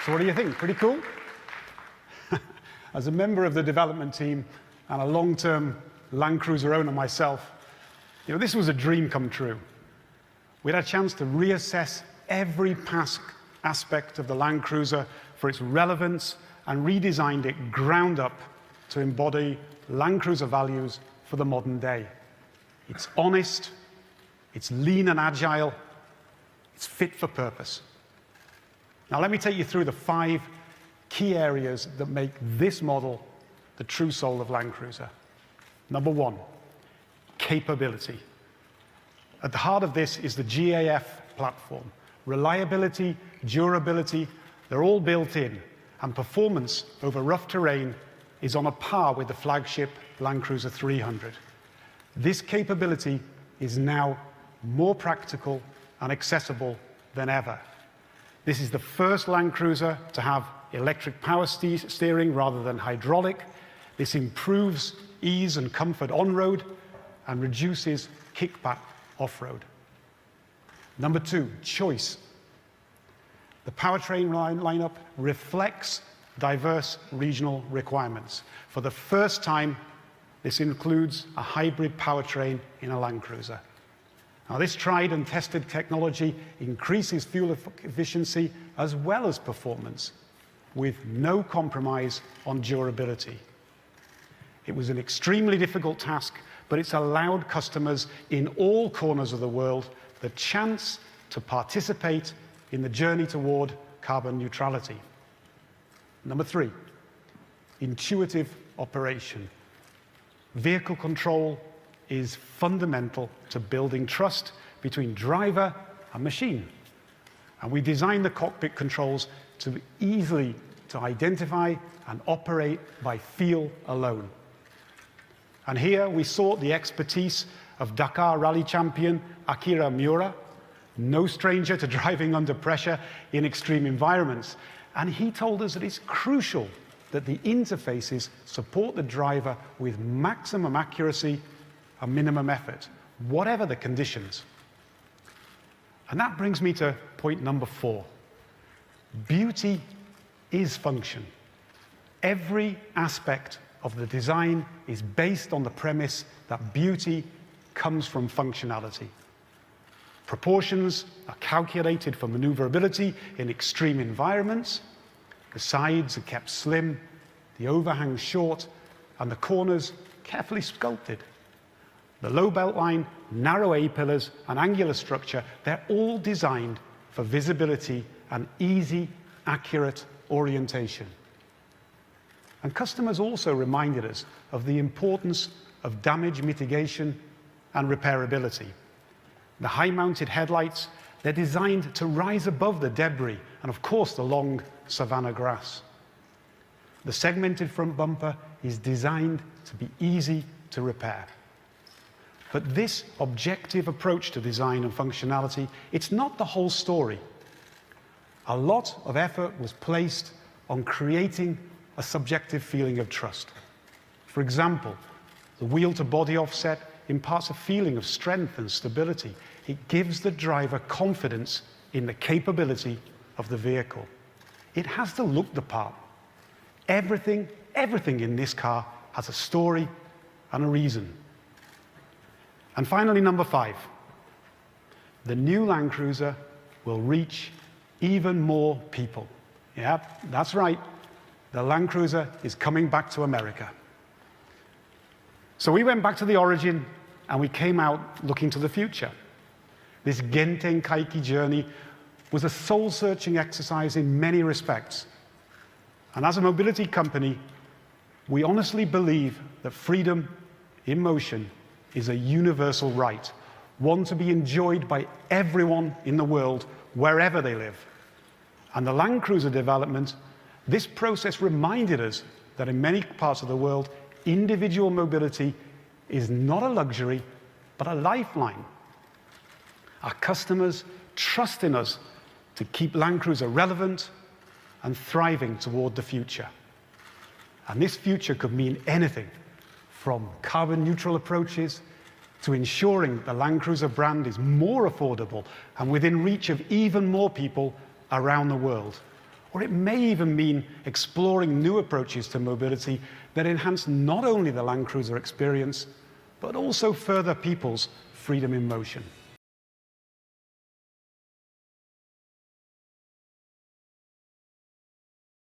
So what do you think? Pretty cool? As a member of the development team and a long-term Land Cruiser owner myself, this was a dream come true. We had a chance to reassess every past aspect of the Land Cruiser for its relevance and redesigned it ground up to embody Land Cruiser values for the modern day. It's honest, it's lean and agile, it's fit for purpose. Now let me take you through the 5 key areas that make this model the true soul of Land Cruiser. Number 1, capability. At the heart of this is the GAF platform. Reliability, durability, they're all built in, and performance over rough terrain is on a par with the flagship Land Cruiser 300. This capability is now more practical and accessible than ever. This is the first Land Cruiser to have electric power steering rather than hydraulic. This improves ease and comfort on-road and reduces kickback off-road. Number 2, choice. The Powertrain lineup reflects diverse regional requirements. For the first time, this includes a hybrid powertrain in a Land Cruiser. Now, this tried and tested technology increases fuel efficiency as well as performance, with no compromise on durability. It was an extremely difficult task, but it's allowed customers in all corners of the world the chance to participate in the journey toward carbon neutrality. Number 3, intuitive operation. Vehicle control is fundamental to building trust between driver and machine. And we designed the cockpit controls to be easily to identify and operate by feel alone. And here we sought the expertise of Dakar Rally champion Akira Miura, no stranger to driving under pressure in extreme environments. And he told us that it's crucial that the interfaces support the driver with maximum accuracy and minimum effort, whatever the conditions. And that brings me to point number 4. Beauty is function. Every aspect of the design is based on the premise that beauty comes from functionality. Proportions are calculated for maneuverability in extreme environments. The sides are kept slim, the overhangs short, and the corners carefully sculpted. The low belt line, narrow A-pillars, and angular structure, they're all designed for visibility and easy, accurate orientation. And customers also reminded us of the importance of damage mitigation and repairability. The high-mounted headlights, they're designed to rise above the debris and, of course, the long savanna grass. The segmented front bumper is designed to be easy to repair. But this objective approach to design and functionality, it's not the whole story. A lot of effort was placed on creating a subjective feeling of trust. For example, the wheel-to-body offset imparts a feeling of strength and stability. It gives the driver confidence in the capability of the vehicle. It has to look the part. Everything in this car has a story and a reason. And finally, number 5. The new Land Cruiser will reach even more people. Yeah, that's right. The Land Cruiser is coming back to America. So we went back to the origin and we came out looking to the future. This Gentenkaiki journey was a soul-searching exercise in many respects. And as a mobility company, we honestly believe that freedom in motion is a universal right, one to be enjoyed by everyone in the world, wherever they live. And the Land Cruiser development, this process reminded us that in many parts of the world, individual mobility is not a luxury, but a lifeline. Our customers trust in us to keep Land Cruiser relevant and thriving toward the future. And this future could mean anything from carbon neutral approaches to ensuring the Land Cruiser brand is more affordable and within reach of even more people around the world, Or it may even mean exploring new approaches to mobility that enhance not only the Land Cruiser experience, but also further people's freedom in motion.